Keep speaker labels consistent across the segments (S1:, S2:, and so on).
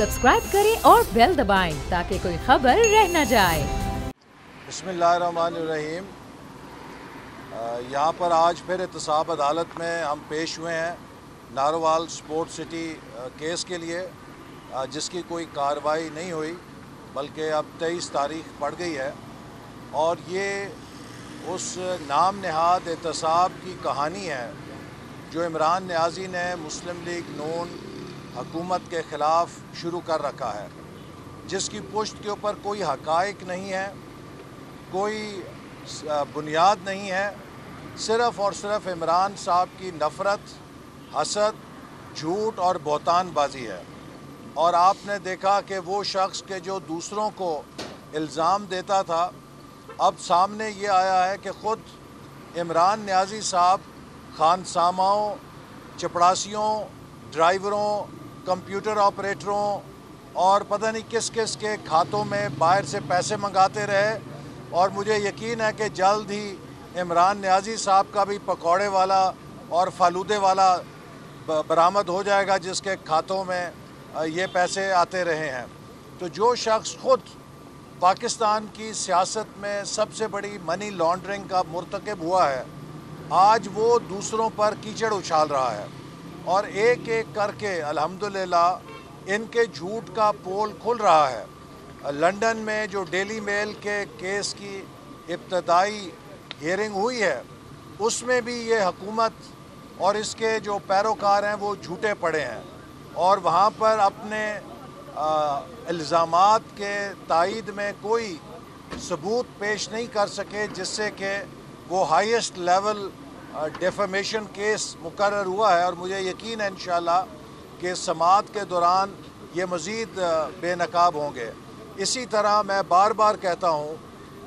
S1: Subscribe करें और bell दबाएं ताकि कोई खबर रह न जाए।
S2: बिस्मिल्लाहिर्रहमानिर्रहीम। यहाँ पर आज फिर एहतसाब अदालत में हम पेश हुए हैं नारोवाल स्पोर्ट सिटी केस के लिए, जिसकी कोई कार्रवाई नहीं हुई, बल्कि अब 23 तारीख पड़ गई है। और ये उस नाम नहाद एहतसाब की कहानी है जो इमरान नियाज़ी ने मुस्लिम लीग नून हुकूमत के ख़िलाफ़ शुरू कर रखा है, जिसकी पुश्त के ऊपर कोई हक़ाइक़ नहीं है, कोई बुनियाद नहीं है। सिर्फ़ और सिर्फ इमरान साहब की नफ़रत, हसद, झूठ और बहतानबाजी है। और आपने देखा कि वो शख्स के जो दूसरों को इल्ज़ाम देता था, अब सामने ये आया है कि ख़ुद इमरान नियाज़ी साहब खानसामाओं, चपड़ासियों, ड्राइवरों, कंप्यूटर ऑपरेटरों और पता नहीं किस किस के खातों में बाहर से पैसे मंगाते रहे। और मुझे यकीन है कि जल्द ही इमरान नियाज़ी साहब का भी पकौड़े वाला और फालूदे वाला बरामद हो जाएगा, जिसके खातों में ये पैसे आते रहे हैं। तो जो शख्स ख़ुद पाकिस्तान की सियासत में सबसे बड़ी मनी लॉन्ड्रिंग का मुर्तकब हुआ है, आज वो दूसरों पर कीचड़ उछाल रहा है। और एक एक करके अल्हम्दुलिल्लाह इनके झूठ का पोल खुल रहा है। लंदन में जो डेली मेल के केस की इब्तदाई हियरिंग हुई है, उसमें भी ये हुकूमत और इसके जो पैरोकार हैं वो झूठे पड़े हैं, और वहाँ पर अपने इल्ज़ामात के तायीद में कोई सबूत पेश नहीं कर सके, जिससे कि वो हाईएस्ट लेवल डेफेमेशन केस मुकर्रर हुआ है। और मुझे यकीन है इंशाअल्लाह कि समाअत के दौरान ये मज़ीद बेनकाब होंगे। इसी तरह मैं बार बार कहता हूँ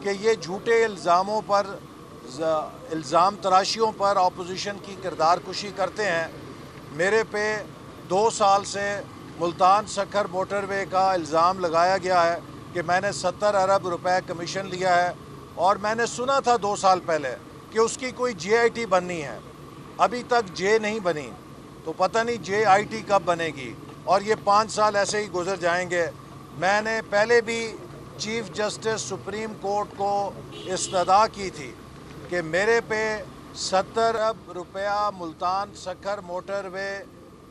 S2: कि ये झूठे इल्ज़ामों पर, इल्ज़ाम तराशियों पर अपोजिशन की किरदार कुशी करते हैं। मेरे पे 2 साल से मुल्तान सक्खर मोटरवे का इल्ज़ाम लगाया गया है कि मैंने 70 अरब रुपए कमीशन लिया है, और मैंने सुना था 2 साल पहले कि उसकी कोई JIT बननी है। अभी तक जे नहीं बनी, तो पता नहीं JIT कब बनेगी। और ये 5 साल ऐसे ही गुजर जाएंगे। मैंने पहले भी चीफ जस्टिस सुप्रीम कोर्ट को इस्तदा की थी कि मेरे पे 70 अरब रुपया मुल्तान सक्खर मोटरवे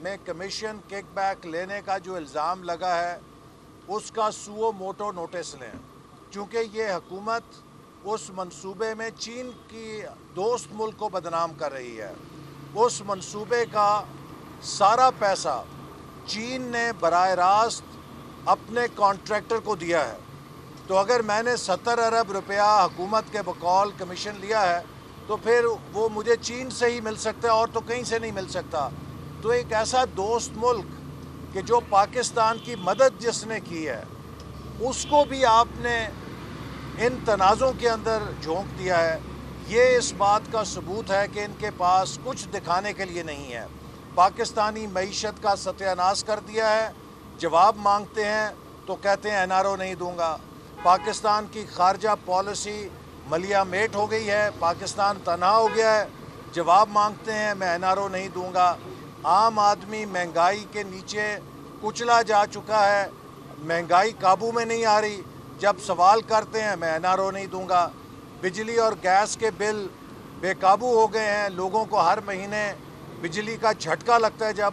S2: में कमीशन किकबैक लेने का जो इल्ज़ाम लगा है, उसका सुओ मोटो नोटिस लें, चूँकि ये हुकूमत उस मंसूबे में चीन की दोस्त मुल्क को बदनाम कर रही है। उस मंसूबे का सारा पैसा चीन ने बराह रास्त अपने कॉन्ट्रैक्टर को दिया है। तो अगर मैंने 70 अरब रुपया हुकूमत के बकौल कमीशन लिया है, तो फिर वो मुझे चीन से ही मिल सकता है और तो कहीं से नहीं मिल सकता। तो एक ऐसा दोस्त मुल्क कि जो पाकिस्तान की मदद जिसने की है, उसको भी आपने इन तनाज़ों के अंदर झोंक दिया है। ये इस बात का सबूत है कि इनके पास कुछ दिखाने के लिए नहीं है। पाकिस्तानी मईशत का सत्यानाश कर दिया है। जवाब मांगते हैं तो कहते हैं NRO नहीं दूंगा। पाकिस्तान की खारजा पॉलिसी मलिया मेट हो गई है, पाकिस्तान तनहा हो गया है। जवाब मांगते हैं, मैं NRO नहीं दूंगा। आम आदमी महंगाई के नीचे कुचला जा चुका है, महंगाई काबू में नहीं आ रही। जब सवाल करते हैं, मैं NRO नहीं दूंगा। बिजली और गैस के बिल बेकाबू हो गए हैं। लोगों को हर महीने बिजली का झटका लगता है जब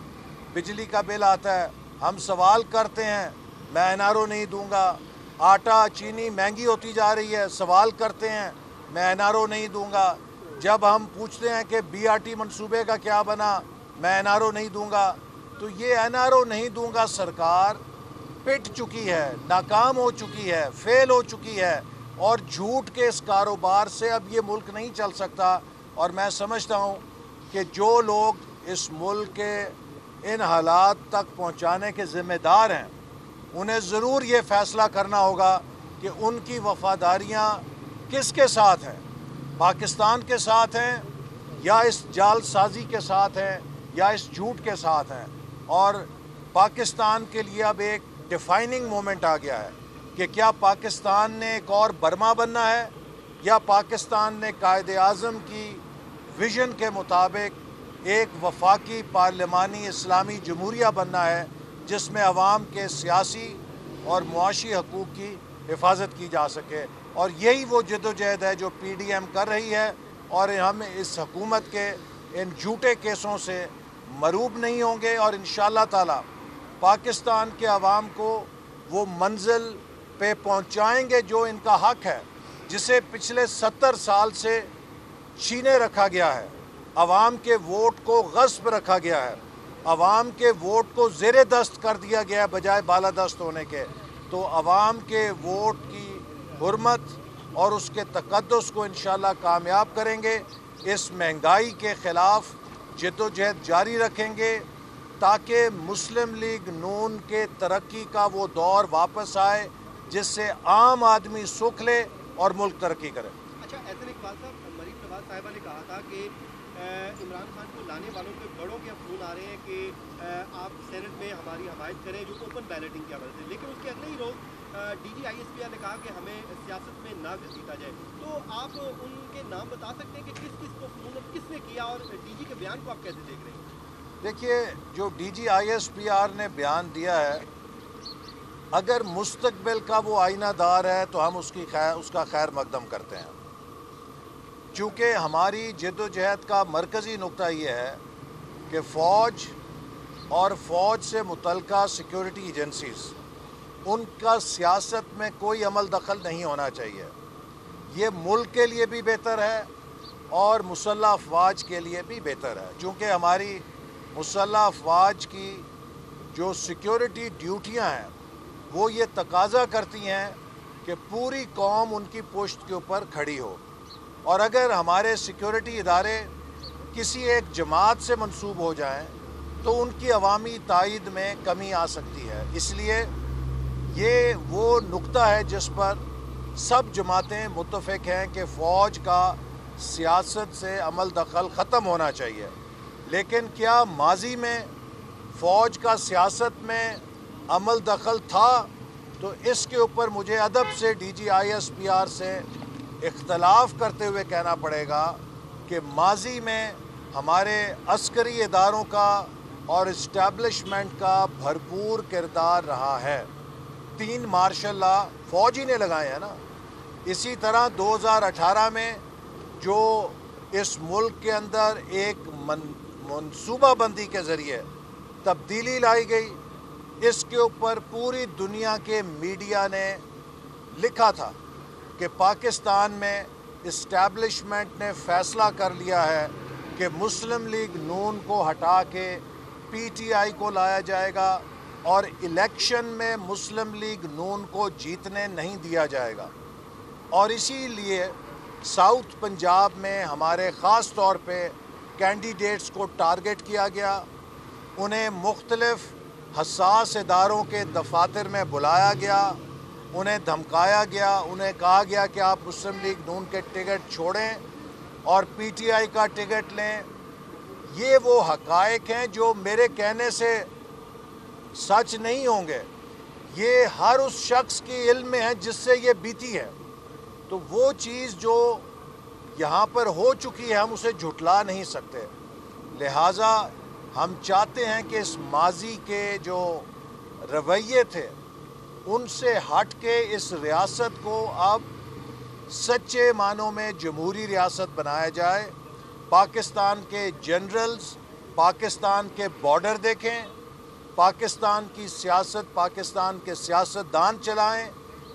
S2: बिजली का बिल आता है। हम सवाल करते हैं, मैं NRO नहीं दूंगा। आटा चीनी महंगी होती जा रही है, सवाल करते हैं, मैं NRO नहीं दूंगा। जब हम पूछते हैं कि BRT मंसूबे का क्या बना, मैं NRO नहीं दूंगा। तो ये NRO नहीं दूंगा सरकार पिट चुकी है, नाकाम हो चुकी है, फेल हो चुकी है, और झूठ के इस कारोबार से अब ये मुल्क नहीं चल सकता। और मैं समझता हूँ कि जो लोग इस मुल्क के इन हालात तक पहुँचाने के ज़िम्मेदार हैं, उन्हें ज़रूर ये फ़ैसला करना होगा कि उनकी वफ़ादारियाँ किसके साथ हैं, पाकिस्तान के साथ हैं या इस जालसाजी के साथ हैं या इस झूठ के साथ हैं। और पाकिस्तान के लिए अब एक डिफाइनिंग मोमेंट आ गया है कि क्या पाकिस्तान ने एक और बर्मा बनना है, या पाकिस्तान ने कायदे आज़म की विज़न के मुताबिक एक वफाकी पार्लिमानी इस्लामी जमहूरिया बनना है, جس میں عوام کے سیاسی اور معاشی حقوق کی حفاظت کی جا سکے، اور یہی وہ جدوجہد ہے جو پی ڈی ایم کر رہی ہے، اور ہم اس حکومت کے ان جھوٹے کیسوں سے مروب نہیں ہوں گے، اور انشاءاللہ تعالی پاکستان کے عوام کو وہ منزل پہ پہنچائیں گے جو ان کا حق ہے، جسے پچھلے 70 سال سے چھینے رکھا گیا ہے۔ عوام کے ووٹ کو غصب رکھا گیا ہے، عوام کے ووٹ کو زیر دست کر دیا گیا ہے بجائے بالادست ہونے کے۔ تو عوام کے ووٹ کی حرمت اور اس کے تقدس کو انشاءاللہ کامیاب کریں گے۔ اس مہنگائی کے خلاف جدوجہد جاری رکھیں گے تاکہ مسلم لیگ نون کے ترقی کا وہ دور واپس آئے جس سے عام آدمی سکھ لے اور ملک ترقی کرے۔
S3: اچھا، احسن اقبال صاحب، مریم نواز صاحبہ نے کہا تھا کہ عمران خان کو لانے والوں کے بڑوں کے فون آ رہے ہیں کہ آپ سینٹ میں ہماری حمایت کریں جو اوپن بیلٹنگ کی عمل سے، لیکن اس کے اگلے ہی روز D G I S P R نے کہا کہ ہمیں سیاست میں نہ گھسیٹا جائے۔ تو آپ ان کے نام بتا سکتے ہیں کہ کس کس کو فون کس نے کیا، اور ڈی جی کے بیان کو آپ کیسے دیکھ رہے ہیں؟
S2: دیکھیے، جو D G I S P R نے بیان دیا ہے، اگر مستقبل کا وہ آئینہ دار ہے تو ہم اس کا خیر مقدم کرتے ہیں، چونکہ ہماری جدوجہد کا مرکزی نقطہ یہ ہے کہ فوج اور فوج سے متعلقہ سیکیورٹی ایجنسیز، ان کا سیاست میں کوئی عمل دخل نہیں ہونا چاہیے۔ یہ ملک کے لیے بھی بہتر ہے اور مسلح افواج کے لیے بھی بہتر ہے، چونکہ ہماری مسلح افواج کی جو سیکیورٹی ڈیوٹیاں ہیں وہ یہ تقاضا کرتی ہیں کہ پوری قوم ان کی پشت کے اوپر کھڑی ہو، اور اگر ہمارے سیکیورٹی ادارے کسی ایک جماعت سے منسوب ہو جائیں تو ان کی عوامی تائید میں کمی آ سکتی ہے۔ اس لیے یہ وہ نقطہ ہے جس پر سب جماعتیں متفق ہیں کہ فوج کا سیاست سے عمل دخل ختم ہونا چاہیے۔ لیکن کیا ماضی میں فوج کا سیاست میں عمل دخل تھا؟ تو اس کے اوپر مجھے ادب سے D G I S P R سے اختلاف کرتے ہوئے کہنا پڑے گا کہ ماضی میں ہمارے عسکری اداروں کا اور اسٹیبلشمنٹ کا بھرپور کردار رہا ہے۔ 3 مارشل لا فوج ہی نے لگائے ہیں نا۔ اسی طرح 2018 میں جو اس ملک کے اندر ایک منصوبہ بندی کے ذریعے تبدیلی لائی گئی، اس کے اوپر پوری دنیا کے میڈیا نے لکھا تھا کہ پاکستان میں اسٹیبلشمنٹ نے فیصلہ کر لیا ہے کہ مسلم لیگ نون کو ہٹا کے پی ٹی آئی کو لایا جائے گا اور الیکشن میں مسلم لیگ نون کو جیتنے نہیں دیا جائے گا۔ اور اسی لیے ساؤتھ پنجاب میں ہمارے خاص طور پہ کینڈیڈیٹس کو ٹارگٹ کیا گیا، انہیں مختلف حساس اداروں کے دفاتر میں بلایا گیا، انہیں دھمکایا گیا، انہیں کہا گیا کہ آپ مسلم لیگ نون کے ٹکٹ چھوڑیں اور پی ٹی آئی کا ٹکٹ لیں۔ یہ وہ حقائق ہیں جو میرے کہنے سے سچ نہیں ہوں گے، یہ ہر اس شخص کے علم میں ہے جس سے یہ بیتی ہے۔ تو وہ چیز جو یہاں پر ہو چکی ہے ہم اسے جھٹلا نہیں سکتے، لہٰذا ہم چاہتے ہیں کہ اس ماضی کے جو رویے تھے ان سے ہٹ کے اس ریاست کو اب سچے معنوں میں جمہوری ریاست بنایا جائے۔ پاکستان کے جنرلز پاکستان کے بارڈر دیکھیں، پاکستان کی سیاست پاکستان کے سیاستدان چلائیں،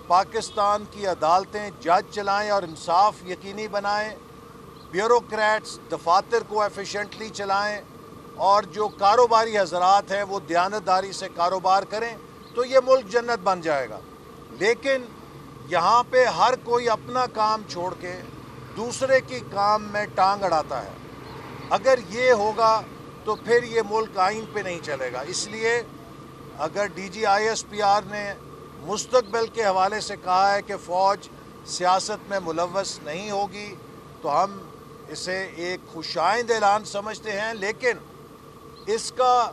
S2: پاکستان کی عدالتیں جج چلائیں اور انصاف یقینی بنائیں، بیوروکریٹس دفاتر کو ایفیشینٹلی چلائیں، اور جو کاروباری حضرات ہیں وہ دیانتداری سے کاروبار کریں، تو یہ ملک جنت بن جائے گا۔ لیکن یہاں پہ ہر کوئی اپنا کام چھوڑ کے دوسرے کی کام میں ٹانگ اڑاتا ہے، اگر یہ ہوگا تو پھر یہ ملک آئین پہ نہیں چلے گا۔ اس لیے اگر D G I S P R نے مستقبل کے حوالے سے کہا ہے کہ فوج سیاست میں ملوث نہیں ہوگی تو ہم اسے ایک خوشائند اعلان سمجھتے ہیں، لیکن اس کا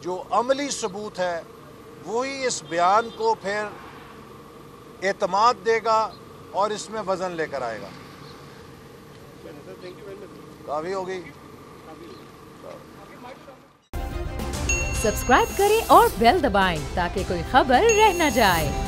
S2: جو عملی ثبوت ہے وہی اس بیان کو پھر اعتماد دے گا اور اس میں وزن لے کر آئے گا۔ کافی ہوگی۔
S1: सब्सक्राइब करें और बेल दबाएं ताकि कोई खबर रह न जाए।